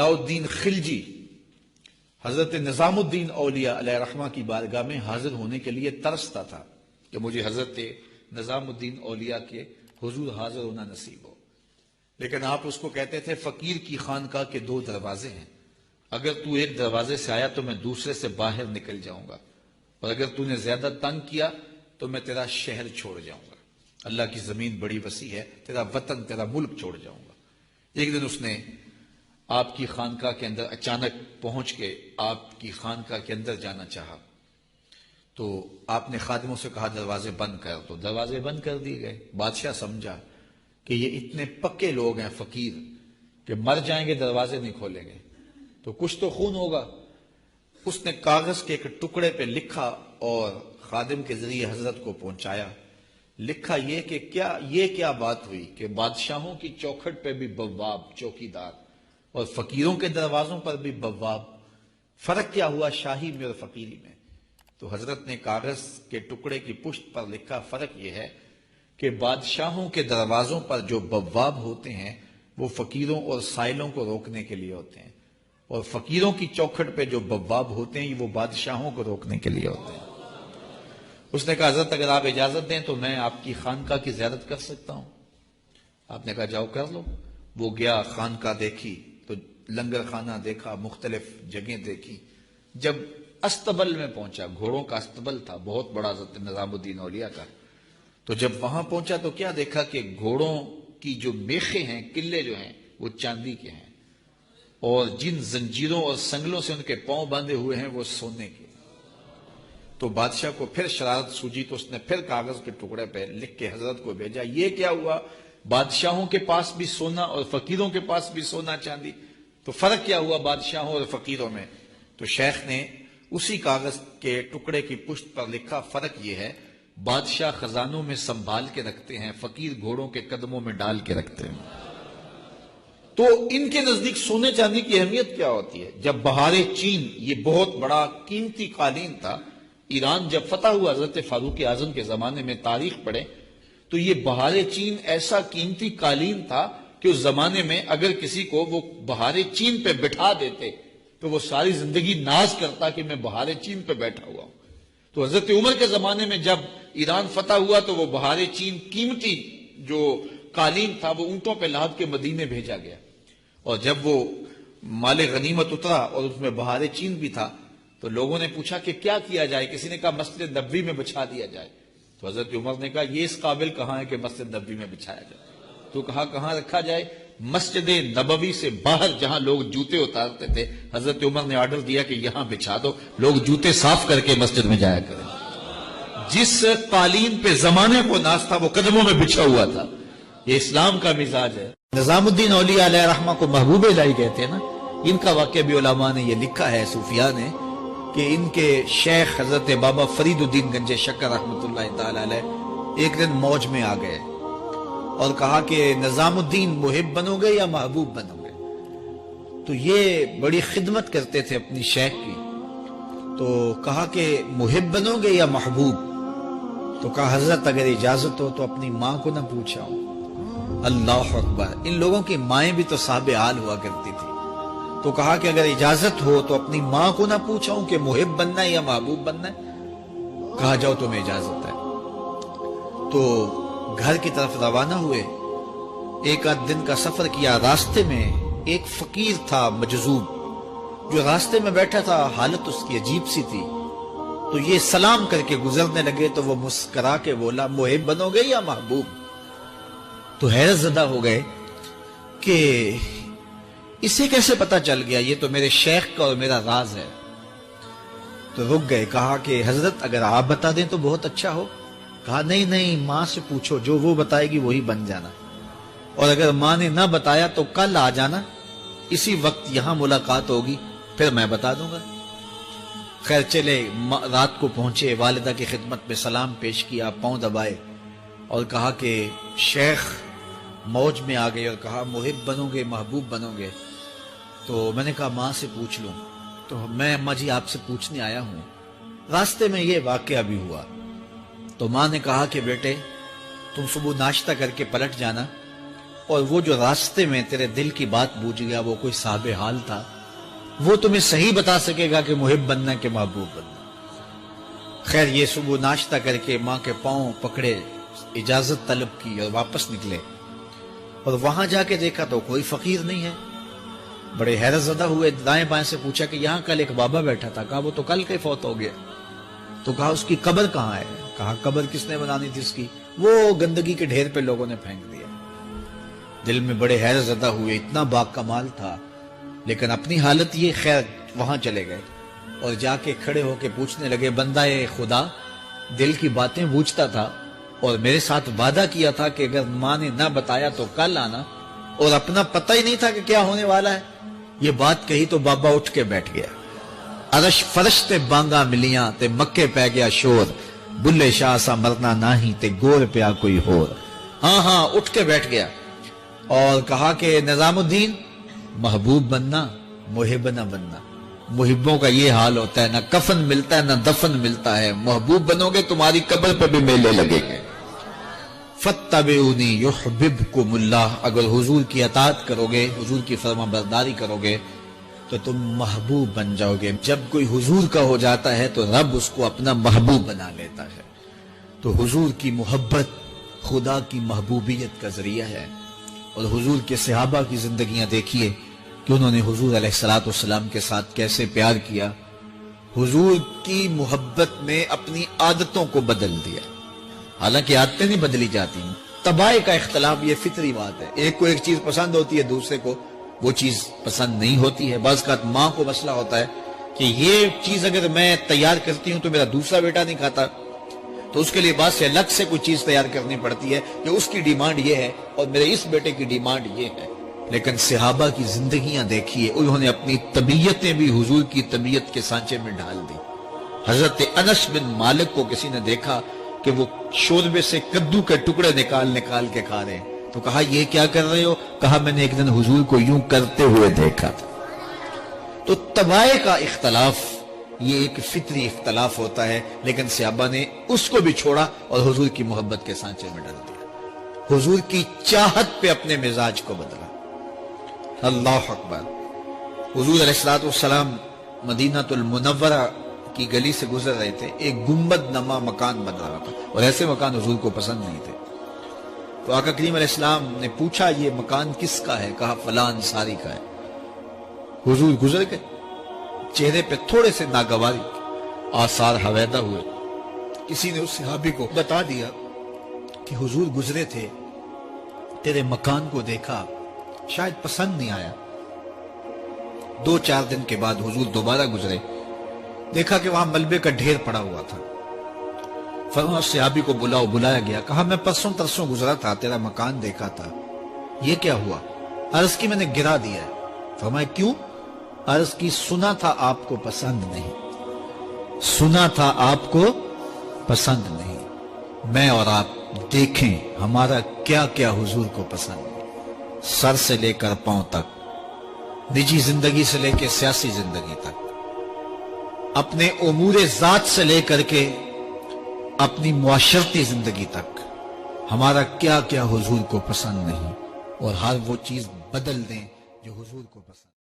الدین خلجی حضرت نظام الدین اولیاء علیہ رحمہ کی بارگاہ میں حاضر ہونے کے لیے ترستا تھا کہ مجھے حضرت نظام الدین اولیاء کے حضور حاضر ہونا نصیب ہو، لیکن آپ اس کو کہتے تھے فقیر کی خانقاہ کے 2 دروازے ہیں، اگر تو ایک دروازے سے آیا تو میں دوسرے سے باہر نکل جاؤں گا، اور اگر تو نے زیادہ تنگ کیا تو میں تیرا شہر چھوڑ جاؤں گا، اللہ کی زمین بڑی وسیع ہے، تیرا وطن تیرا ملک چھوڑ جاؤں گا۔ ایک دن اس نے آپ کی خانقاہ کے اندر اچانک پہنچ کے آپ کی خانقاہ کے اندر جانا چاہا، تو آپ نے خادموں سے کہا دروازے بند کر، تو دروازے بند کر دیے گئے۔ بادشاہ سمجھا کہ یہ اتنے پکے لوگ ہیں فقیر کہ مر جائیں گے دروازے نہیں کھولیں گے تو کچھ تو خون ہوگا۔ اس نے کاغذ کے ایک ٹکڑے پہ لکھا اور خادم کے ذریعے حضرت کو پہنچایا۔ لکھا یہ کہ کیا بات ہوئی کہ بادشاہوں کی چوکھٹ پہ بھی بواب چوکیدار اور فقیروں کے دروازوں پر بھی بواب، فرق کیا ہوا شاہی میں اور فقیری میں؟ تو حضرت نے کاغذ کے ٹکڑے کی پشت پر لکھا فرق یہ ہے کہ بادشاہوں کے دروازوں پر جو بواب ہوتے ہیں وہ فقیروں اور سائلوں کو روکنے کے لیے ہوتے ہیں، اور فقیروں کی چوکھٹ پہ جو بواب ہوتے ہیں وہ بادشاہوں کو روکنے کے لیے ہوتے ہیں۔ اس نے کہا حضرت اگر آپ اجازت دیں تو میں آپ کی خانقاہ کی زیارت کر سکتا ہوں؟ آپ نے کہا جاؤ کر لو۔ وہ گیا، خانقاہ دیکھی تو لنگر خانہ دیکھا، مختلف جگہیں دیکھی۔ جب استبل میں پہنچا، گھوڑوں کا استبل تھا بہت بڑا حضرت نظام الدین اولیاء کا، تو جب وہاں پہنچا تو کیا دیکھا کہ گھوڑوں کی جو میخیں ہیں، قلعے جو ہیں وہ چاندی کے ہیں، اور جن زنجیروں اور سنگلوں سے ان کے پاؤں باندھے ہوئے ہیں وہ سونے کے۔ تو بادشاہ کو پھر شرارت سوجی تو اس نے پھر کاغذ کے ٹکڑے پہ لکھ کے حضرت کو بھیجا، یہ کیا ہوا؟ بادشاہوں کے پاس بھی سونا اور فقیروں کے پاس بھی سونا چاندی، تو فرق کیا ہوا بادشاہوں اور فقیروں میں؟ تو شیخ نے اسی کاغذ کے ٹکڑے کی پشت پر لکھا فرق یہ ہے بادشاہ خزانوں میں سنبھال کے رکھتے ہیں، فقیر گھوڑوں کے قدموں میں ڈال کے رکھتے ہیں۔ تو ان کے نزدیک سونے چاندی کی اہمیت کیا ہوتی ہے؟ جب بہار چین، یہ بہت بڑا قیمتی قالین تھا، ایران جب فتح ہوا حضرت فاروق اعظم کے زمانے میں، تاریخ پڑھیں تو یہ بہار چین ایسا قیمتی قالین تھا کہ اس زمانے میں اگر کسی کو وہ بہار چین پہ بٹھا دیتے تو وہ ساری زندگی ناز کرتا کہ میں بہار چین پہ بیٹھا ہوا ہوں۔ تو حضرت عمر کے زمانے میں جب ایران فتح ہوا تو وہ بہار چین قیمتی جو قالین تھا وہ اونٹوں پہ لاد کے مدینے بھیجا گیا، اور جب وہ مال غنیمت اترا اور اس میں بہار چین بھی تھا تو لوگوں نے پوچھا کہ کیا کیا جائے؟ کسی نے کہا مسجد نبوی میں بچھا دیا جائے۔ تو حضرت عمر نے کہا یہ اس قابل کہاں ہے کہ مسجد نبوی میں بچھایا جائے؟ تو کہا کہاں رکھا جائے؟ مسجد نبوی سے باہر جہاں لوگ جوتے اتارتے تھے، حضرت عمر نے آرڈر دیا کہ یہاں بچھا دو، لوگ جوتے صاف کر کے مسجد میں جایا کریں۔ جس قالین پہ زمانے کو ناز تھا وہ قدموں میں بچھا ہوا تھا۔ یہ اسلام کا مزاج ہے۔ نظام الدین اولیاء علیہ رحمہ کو محبوب الہی کہتے ہیں نا، ان کا واقعہ بھی علماء نے یہ لکھا ہے، صوفیاء نے، کہ ان کے شیخ حضرت بابا فرید الدین گنج شکر رحمۃ اللہ تعالی علیہ ایک دن موج میں آ گئے اور کہا کہ نظام الدین محب بنو گے یا محبوب بنو گے؟ تو یہ بڑی خدمت کرتے تھے اپنی شیخ کی، تو کہا کہ محب بنو گے یا محبوب؟ تو کہا حضرت اگر اجازت ہو تو اپنی ماں کو نہ پوچھاؤں۔ اللہ اکبر! ان لوگوں کی مائیں بھی تو صاحب حال ہوا کرتی تھی۔ تو کہا کہ اگر اجازت ہو تو اپنی ماں کو نہ پوچھاؤں کہ محب بننا ہے یا محبوب بننا ہے؟ کہا جاؤ تمہیں اجازت ہے۔ تو گھر کی طرف روانہ ہوئے، ایک آدھ دن کا سفر کیا۔ راستے میں ایک فقیر تھا مجذوب، جو راستے میں بیٹھا تھا، حالت اس کی عجیب سی تھی، تو یہ سلام کر کے گزرنے لگے تو وہ مسکرا کے بولا محب بنو گے یا محبوب؟ تو حیرت زدہ ہو گئے کہ اسے کیسے پتا چل گیا، یہ تو میرے شیخ کا اور میرا راز ہے۔ تو رک گئے، کہا کہ حضرت اگر آپ بتا دیں تو بہت اچھا ہو۔ کہا نہیں ماں سے پوچھو، جو وہ بتائے گی وہی بن جانا، اور اگر ماں نے نہ بتایا تو کل آ جانا، اسی وقت یہاں ملاقات ہوگی، پھر میں بتا دوں گا۔ خیر چلے، رات کو پہنچے، والدہ کی خدمت میں سلام پیش کیا، پاؤں دبائے اور کہا کہ شیخ موج میں آ گئے اور کہا محب بنو گے محبوب بنو گے؟ تو میں نے کہا ماں سے پوچھ لوں۔ تو میں اماں جی آپ سے پوچھنے آیا ہوں، راستے میں یہ واقعہ بھی ہوا۔ تو ماں نے کہا کہ بیٹے تم صبح ناشتہ کر کے پلٹ جانا اور وہ جو راستے میں تیرے دل کی بات بوجھ گیا وہ کوئی صاحب حال تھا، وہ تمہیں صحیح بتا سکے گا کہ محب بننا کہ محبوب بننا۔ خیر یہ صبح ناشتہ کر کے ماں کے پاؤں پکڑے، اجازت طلب کی اور واپس نکلے، اور وہاں جا کے دیکھا تو کوئی فقیر نہیں ہے۔ بڑے حیرت زدہ ہوئے، دائیں بائیں سے پوچھا کہ یہاں کل ایک بابا بیٹھا تھا، کہا وہ تو کل کے فوت ہو گیا۔ تو کہا اس کی قبر کہاں ہے؟ کہا قبر کس نے بنانی تھی اس کی؟ وہ گندگی کے ڈھیر پہ لوگوں نے پھینک دیا۔ دل میں بڑے حیرت زدہ ہوئے، اتنا با کمال تھا، لیکن اپنی حالت یہ، خیر وہاں چلے گئے اور جا کے کھڑے ہو کے پوچھنے لگے، بندہ خدا دل کی باتیں بوجھتا تھا اور میرے ساتھ وعدہ کیا تھا کہ اگر ماں نے نہ بتایا تو کل آنا، اور اپنا پتہ ہی نہیں تھا کہ کیا ہونے والا ہے۔ یہ بات کہی تو بابا اٹھ کے بیٹھ گیا۔ عرش فرش تے بانگا ملیاں تے مکے پہ گیا شور، بلے شاہ سا مرنا ناہی تے گور پیا کوئی ہور۔ ہاں اٹھ کے بیٹھ گیا اور کہا کہ نظام الدین، محبوب بننا محب نہ بننا۔ محبوں کا یہ حال ہوتا ہے، نہ کفن ملتا ہے نہ دفن ملتا ہے، محبوب بنو گے تمہاری قبر پہ بھی میلے لگیں گے۔ فَاتَّبِعُونِي يُحْبِبْكُمُ اللَّهُ، اگر حضور کی اطاعت کرو گے، حضور کی فرما برداری کرو گے تو تم محبوب بن جاؤ گے۔ جب کوئی حضور کا ہو جاتا ہے تو رب اس کو اپنا محبوب بنا لیتا ہے۔ تو حضور کی محبت خدا کی محبوبیت کا ذریعہ ہے۔ اور حضور کے صحابہ کی زندگیاں دیکھیے کہ انہوں نے حضور علیہ السلام کے ساتھ کیسے پیار کیا، حضور کی محبت میں اپنی عادتوں کو بدل دیا۔ حالانکہ عادتیں نہیں بدلی جاتی، طباع کا اختلاف یہ فطری بات ہے، ایک کو ایک چیز پسند ہوتی ہے، دوسرے کو وہ چیز پسند نہیں ہوتی ہے۔ بعض اوقات ماں کو مسئلہ ہوتا ہے کہ یہ چیز اگر میں تیار کرتی ہوں تو میرا دوسرا بیٹا نہیں کھاتا، تو اس کے لیے بعد سے الگ سے کوئی چیز تیار کرنی پڑتی ہے کہ اس کی ڈیمانڈ یہ ہے اور میرے اس بیٹے کی ڈیمانڈ یہ ہے۔ لیکن صحابہ کی زندگیاں دیکھیے، انہوں نے اپنی طبیعتیں بھی حضور کی طبیعت کے سانچے میں ڈال دی۔ حضرت انس بن مالک کو کسی نے دیکھا کہ وہ شوربے سے کدو کے ٹکڑے نکال کے کھا رہے ہیں، تو کہا یہ کیا کر رہے ہو؟ کہا میں نے ایک دن حضور کو یوں کرتے ہوئے دیکھا تھا۔ تو طباع کا اختلاف یہ ایک فطری اختلاف ہوتا ہے، لیکن صحابہ نے اس کو بھی چھوڑا اور حضور کی محبت کے سانچے میں ڈال دیا، حضور کی چاہت پہ اپنے مزاج کو بدلا۔ اللہ اکبر۔ حضور علیہ السلام مدینہ المنورہ کی گلی سے گزر رہے تھے، ایک گنبد نما مکان بن رہا تھا، اور ایسے مکان حضور کو پسند نہیں تھے۔ تو آقا کریم علیہ السلام نے پوچھا یہ مکان کس کا ہے؟ کہا فلاں انصاری کا ہے۔ حضور گزر گئے، چہرے پہ تھوڑے سے ناگواری آثار حویدہ ہوئے۔ کسی نے اس صحابی کو بتا دیا کہ حضور گزرے تھے، تیرے مکان کو دیکھا، شاید پسند نہیں آیا۔ 2-4 دن کے بعد حضور دوبارہ گزرے، دیکھا کہ وہاں ملبے کا ڈھیر پڑا ہوا تھا۔ فرمایا صحابی کو بلایا گیا، کہا میں پرسوں ترسوں گزرا تھا، تیرا مکان دیکھا تھا، یہ کیا ہوا؟ عرض کی میں نے گرا دیا ہے۔ فرمایا کیوں؟ عرض کی سنا تھا آپ کو پسند نہیں، سنا تھا آپ کو پسند نہیں۔ میں اور آپ دیکھیں ہمارا کیا کیا حضور کو پسند ہے، سر سے لے کر پاؤں تک، نجی زندگی سے لے کے سیاسی زندگی تک، اپنے امور ذات سے لے کر کے اپنی معاشرتی زندگی تک، ہمارا کیا کیا حضور کو پسند نہیں، اور ہر وہ چیز بدل دیں جو حضور کو پسند